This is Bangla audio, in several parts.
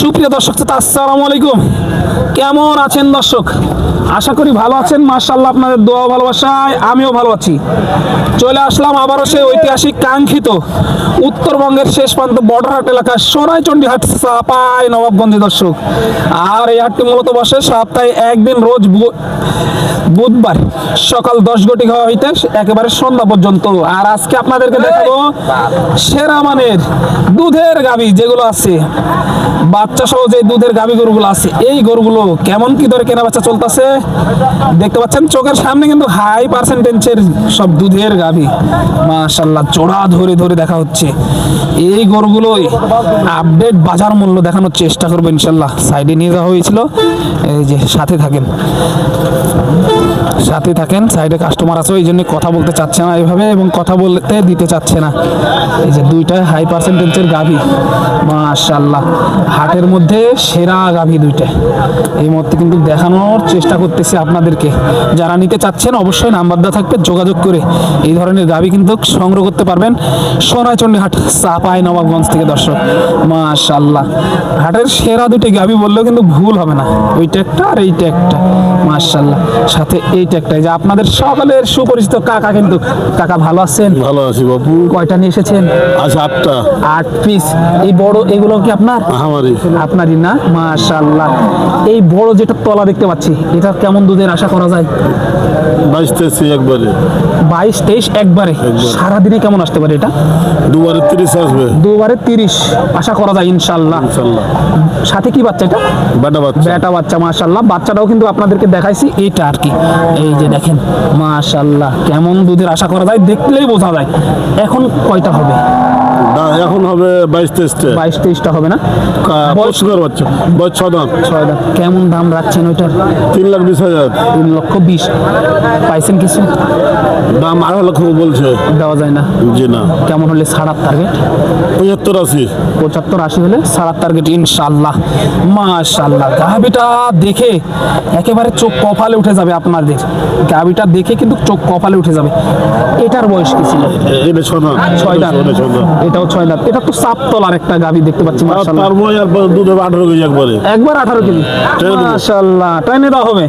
সুপ্রিয় দর্শক শ্রোতা, আসসালামু আলাইকুম। কেমন আছেন দর্শক? আশা করি ভালো আছেন। মাশাআল্লাহ, আপনাদের দোয়া ভালোবাসায় আমিও ভালো আছি। চলে আসলাম আবারও সেই ঐতিহাসিক কাঙ্ক্ষিত উত্তরবঙ্গের শেষ প্রান্ত বর্ডারহাট এলাকা সোনাইচন্ডী হাট, চাপাই নবাবগঞ্জে দর্শক। আর এই হাটটি মূলত বসে সপ্তাহে একদিন, রোজ বুধবার সকাল 10 ঘটিকা হইতে একেবারে সন্ধ্যা পর্যন্ত। আর আজকে আপনাদেরকে দেখাবো সেরা মানের দুধের গাভী যেগুলো আছে, বাচ্চা সহ যে দুধের গাভী গরুগুলো আছে, এই গরুগুলো কেমন কি দরে কেনা বেচা চলতেছে দেখতে পাচ্ছেন চোখের সামনে, কিন্তু হাই পার্সেন্টেজের সব দুধের গাভী। মাশাআল্লাহ, জোড়া ধরে ধরে দেখা হচ্ছে। এই গরুগুলোই আপডেট বাজার মূল্য দেখানোর চেষ্টা করবো ইনশাল্লাহ। সাইডে নিয়ে যাওয়া হয়েছিল, এই যে সাথে থাকেন সাইডে কাস্টমার আছে, ওই জন্য কথা বলতে চাচ্ছে না এইভাবে, এবং কথা বলতে দিতে চাচ্ছে না। এই যে দুইটা হাই পার্সেন্টেজের গাভী, মাশাআল্লাহ, হাটের মধ্যে সেরা গাভী দুইটা। এই মুহূর্তে কিন্তু দেখানোর চেষ্টা করতেছি আপনাদেরকে। যারা নিতে চাচ্ছেন অবশ্যই নাম্বার দেওয়া থাকবে, যোগাযোগ করে এই ধরনের গাভী কিন্তু সংগ্রহ করতে পারবেন সোনাইচন্ডী হাট, চাপাই নবাবগঞ্জ থেকে দর্শক। মাশাআল্লাহ, হাটের সেরা দুটি গাভী বললেও কিন্তু ভুল হবে না। ওইটা একটা আর এইটা একটা, মাশাআল্লাহ, সাথে এইটা একটা। যে আপনাদের সকলের সুপরিচিত কাকা, কিন্তু কাকা ভালো আছেন? ভালো আছি বাবু। কয়টা নিয়ে এসেছেন? আচ্ছা, 8টা। 8 পিস। এই বড় এগুলো কি আপনার? আমারই। আপনারই না? মাশাআল্লাহ। এই বড় যেটা তলা দেখতে পাচ্ছি, এটা কেমন দুধের আশা করা যায়? 22-23 একবারে। 22-23 একবারে। সারাদিনে কেমন আসতে পারে এটা? দুবারে 30 আসবে। দুবারে 30 আশা করা যায় ইনশাআল্লাহ। ইনশাআল্লাহ। সাথে কি বাচ্চা এটা? বেটা বাচ্চা। বেটা বাচ্চা, মাশাআল্লাহ। বাচ্চাটাও কিন্তু আপনাদেরকে দেখাইছি, এইটা আর কি। এই যে দেখেন, মাশাআল্লাহ, কেমন দুধের আশা করা যায় দেখলেই বোঝা যায়। এখন কয়টা হবে? না, এখন হবে 22-23টা। 22-23টা হবে না? পছন্দের বাচ্চা, বয়স 6 দাঁত। 6 দাঁত। কেমন দাম রাখছেন ওইটার? 3,20,000। 3,20,000 পাইছেন কিছু? দাম 8 লক্ষ বলছে। দেওয়া যায় না? জি না। কেমন হলে ছাড়ার টার্গেট? 75-80। 75-80 হলে ছাড়ার টার্গেট ইনশাআল্লাহ। মাশাআল্লাহ, গাভীটা দেখে একেবারে চোখ কপালে উঠে যাবে আপনাদের। গাভীটা দেখে কিন্তু চোখ কপালে উঠে যাবে। এটার বয়স কি ছিল? এটা 6 দাঁত। 6 দাঁত। এটা 6 দাঁত। এটাও 6 দাঁত। এটা তো চাপ তলার একটা গাভী দেখতে পাচ্ছি, মাশাআল্লাহ। তার বয়স আর দুধ হবে 18 কেজি একবারে। একবার 18 কেজি। মাশাআল্লাহ, টেনে দেওয়া হবে।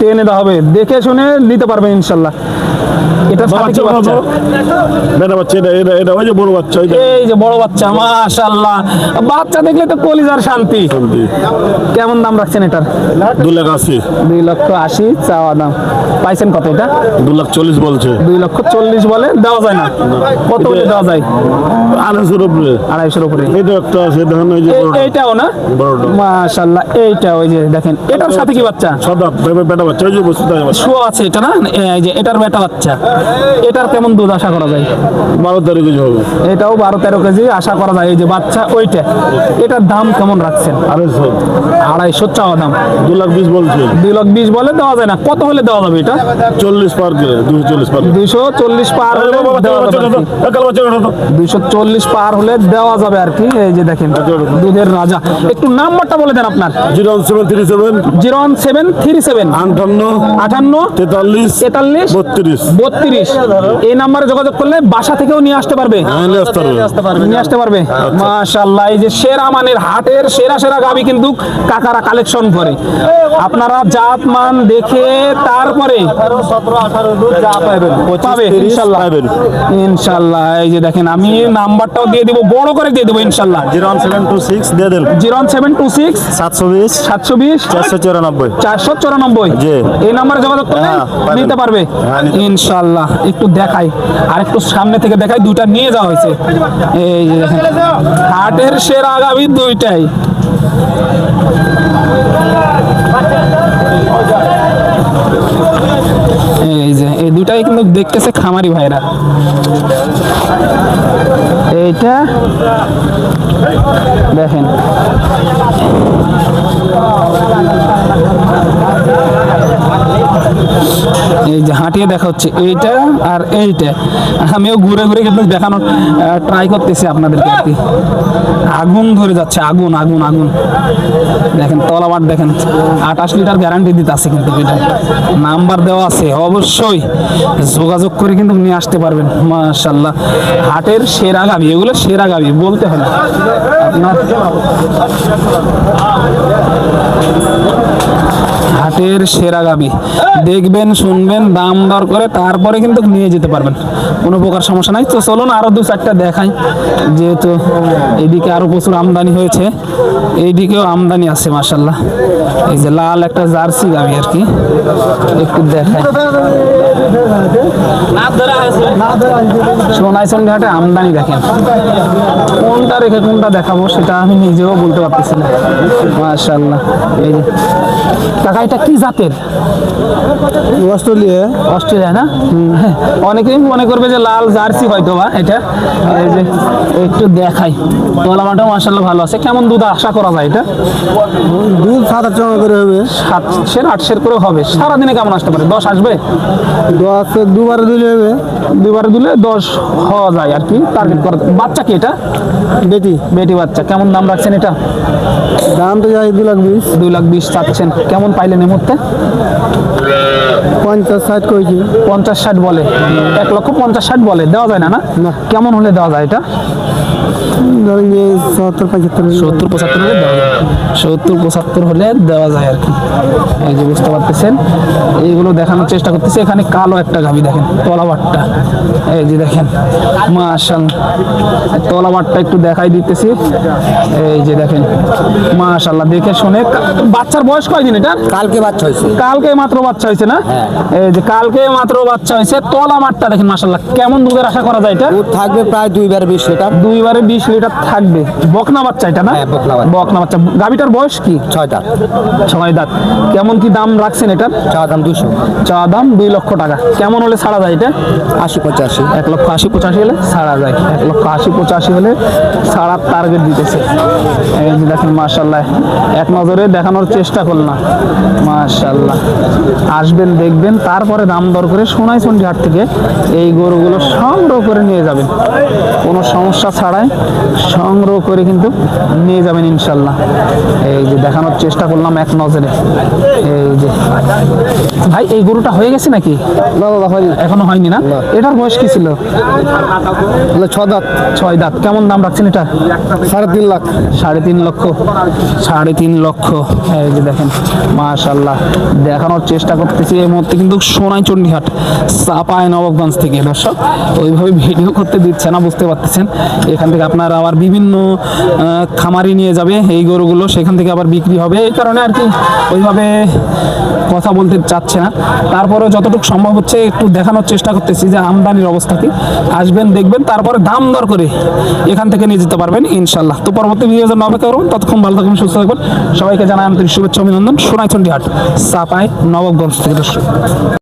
টেনে দেওয়া হবে, দেখে শুনে নিতে পারবেন ইনশাআল্লাহ। এটা সাথে কি বাচ্চা? বেটা বাচ্চা। এটা ওই যে বড় বাচ্চা। এই যে বড় বাচ্চা, মাশাআল্লাহ। বাচ্চা দেখলে তো কলিজার শান্তি। কেমন দাম রাখছেন এটার? 2,80,000। 2,80,000 চাওয়া দাম। পাইছেন কত এটা? 2,40,000 বলছে। 2,40,000 বলে দেওয়া যায় না? কত বলে দেওয়া যায়? 2,500-র উপরে। 2,500-র উপরে। এটা একটা আছে, দেখেন ওই যে বড়টা। এইটাও না? বড়টা। মাশাআল্লাহ, এইটা ওই যে দেখেন, এটার সাথে কি বাচ্চা? 6 দাঁত। বেটা বাচ্চা। ওই যে বসে থাকে। শো আছে এটা না? এই যে এটার বেটা বাচ্চা। এটার কেমন দুধ আশা করা যায়? 12-13 কেজি হবে। এটাও 12-13 কেজি আশা করা যায়। এই যে বাচ্চা ওইটা, এটার দাম কেমন রাখছেন? 2,500 চাওয়া দাম। 2,20,000 বলছে। 2,20,000 বলে দেওয়া যায় না? কত হলে দেওয়া যাবে এটা? 40 পার করে। 240 পার। 240 পার হলে দেওয়া যাবে আর কি। 240 পার হলে দেওয়া যাবে আর কি। এই যে দেখেন, দুধের রাজা। একটু নাম্বারটা বলে দেন আপনার। 01737 01737 58 43 32 এই নাম্বারে যোগাযোগ করলে বাসা থেকেও নিয়ে আসতে পারবে। নিয়ে আসতে পারবে। মাশাআল্লাহ, এই যে সেরা মানের হাটের সেরা সেরা গাভী কিন্তু কাকারা কালেকশন করে। আপনারা জাত মান দেখে তারপরে পাবে ইনশাআল্লাহ। ইনশাআল্লাহ, এই যে দেখেন, আমি নাম্বারটাও দিয়ে দেব, বড় করে দিয়ে দেব ইনশাআল্লাহ। 01726 দিয়ে দেন। 01726 720 720 494 494 জি। এই নাম্বারে যোগাযোগ করলে নিতে পারবে ইনশাআল্লাহ। একটু দেখাই, আর একটু সামনে থেকে দেখাই। দুইটা নিয়ে যাওয়া হয়েছে। এই যে দেখেন, হাটের সেরা গাভী দুইটাই। এই যে এই দুটাই কিন্তু দেখতেছে খামারি ভাইরা। এইটা দেখেন, এই যে থেকে দেখা হচ্ছে এইটা আর এইটা। আমিও ঘুরে ঘুরে কিন্তু দেখানোর ট্রাই করতেছি আপনাদেরকে আর কি। আগুন ধরে যাচ্ছে, আগুন আগুন আগুন। দেখেন তলাবার দেখেন, 28 লিটার গ্যারান্টি দিতে আছে কিন্তু এটা, নাম্বার দেওয়া আছে, অবশ্যই যোগাযোগ করে কিন্তু নিয়ে আসতে পারবেন। মাশাআল্লাহ, হাটের সেরা গাভী এগুলো, সেরা গাভী বলতে হয় না আপনার। হাটের সেরা গাভী দেখবেন, শুনবেন, দাম দর করে তারপরে কিন্তু নিয়ে যেতে পারবেন, কোনো প্রকার সমস্যা নাই। তো চলুন আরো 2-4টা দেখাই, যেহেতু এইদিকে আরো প্রচুর আমদানি হয়েছে, এইদিকেও আমদানি আছে মাশাআল্লাহ। এই যে লাল একটা জার্সি গাভী আর কি, একটু দেখাই। সোনাইচন্ডী হাটে আমদানি দেখেন, কোনটা রেখে কোনটা দেখাবো সেটা আমি নিজেও বলতে পারতেছি না। মাশাআল্লাহ, এই যে কাকা এটা কি জাতের? অস্ট্রেলিয়া। অস্ট্রেলিয়া না? হ্যাঁ, অনেকেই মনে করবে যে লাল জার্সি হয়তো বা এটা। এই যে একটু দেখাই, তলামাটাও মাশাআল্লাহ ভালো আছে। কেমন দুধ আশা করা যায় এটা? দুধ 7-8 টাকা করে হবে। 7-8 করে হবে। সারাদিনে কেমন আসতে পারে? 10 আসবে? 10 দুবারে দিলে হবে। দুইবারে দিলে 10 হওয়া যায় আর কি, টার্গেট করা। বাচ্চা কি এটা? বেটি। বেটি বাচ্চা। কেমন দাম রাখছেন এটা? দাম তো যাই 2,20,000। 2,20,000 চাচ্ছেন। কেমন পাইলেন এই মুহূর্তে? 50-60 কইছি। 50-60 বলে। 1,50,000 বলে, দেওয়া যায় না? না, না। কেমন হলে দেওয়া যায় এটা? ধরেন যে 70-75। 70-75 হলে দেওয়া যায়। 70-75 হলে দেওয়া যায় আর কি। এই যে বুঝতে পারতেছেন, এইগুলো দেখানোর চেষ্টা করতেছি। এখানে কালো একটা গাভী দেখেন, তলাবারটা, এই যে দেখেন মাশাআল্লাহ, তলাবারটা একটু দেখাই দিতেছি। এই যে দেখেন মাশাআল্লাহ, দেখে শুনে। বাচ্চার বয়স কয়দিন এটা? কালকে বাচ্চা হয়েছে। কালকে মাত্র বাচ্চা হয়েছে না? এই যে কালকে মাত্র বাচ্চা হয়েছে। তলামারটা দেখেন মাশাআল্লাহ, কেমন দুধের আশা করা যায় এটা? দুধ থাকবে প্রায় 2-20 লিটার। 2-20 লিটার থাকবে। বকনা বাচ্চা এটা না? হ্যাঁ, বকনা বাচ্চা। বকনা বাচ্চা। গাভীটার বয়স কি? 6 দাঁত। 6 দাঁত। কেমন কি দাম রাখছেন এটার? চা দাম 200। চা দাম 2 লক্ষ টাকা। কেমন হলে ছাড়া যায় এটা? 80-85। 1,80,85 হলে ছাড়া যায়। 1,80,85 হলে ছাড়ার টার্গেট দিতেছে। এই যে দেখেন মাশাআল্লাহ, এক নজরে দেখানোর চেষ্টা করলাম। মাশাআল্লাহ, আসবেন, দেখবেন, তারপরে দাম দর করে সোনাইচন্ডী হাট থেকে এই গরুগুলো সংগ্রহ করে নিয়ে যাবেন, কোনো সমস্যা ছাড়াই সংগ্রহ করে কিন্তু নিয়ে যাবেন ইনশাল্লাহ। এই যে দেখানোর চেষ্টা করলাম এক নজরে। এই যে ভাই, এই গরুটা হয়ে গেছে নাকি? না দাদা হয়নি। এখনো হয়নি না? এটার বয়স কি ছিল? 6 দাঁত। 6 দাঁত। কেমন দাম রাখছেন এটা? 3.5 লাখ। 3.5 লক্ষ। 3.5 লক্ষ। এই যে দেখেন মাশাআল্লাহ, দেখানোর চেষ্টা করতেছি। এই মুহূর্তে কিন্তু সোনাইচন্ডী হাট, চাপাই নবাবগঞ্জ থেকে। দর্শক ওইভাবে ভিডিও করতে দিচ্ছে না, বুঝতে পারতেছেন। এখান থেকে আপনারা আবার বিভিন্ন খামারি নিয়ে যাবে এই গরুগুলো, সেখান থেকে আবার বিক্রি হবে। এই কারণে আর কি ওইভাবে কথা বলতে চাচ্ছে না। তারপরে যতটুকু সম্ভব হচ্ছে একটু দেখানোর চেষ্টা করতেছি যে আমদানির অবস্থা কি। আসবেন, দেখবেন, তারপরে দাম দর করে এখান থেকে নিয়ে যেতে পারবেন ইনশাল্লাহ। তো পরবর্তী ভিডিও জন্য অপেক্ষা করুন। ততক্ষণ ভালো থাকবেন, সুস্থ থাকবেন। সবাইকে জানাই আন্তরিক শুভেচ্ছা, অভিনন্দন। সোনাইচন্ডী হাট, চাপাই নবাবগঞ্জ থেকে দর্শক।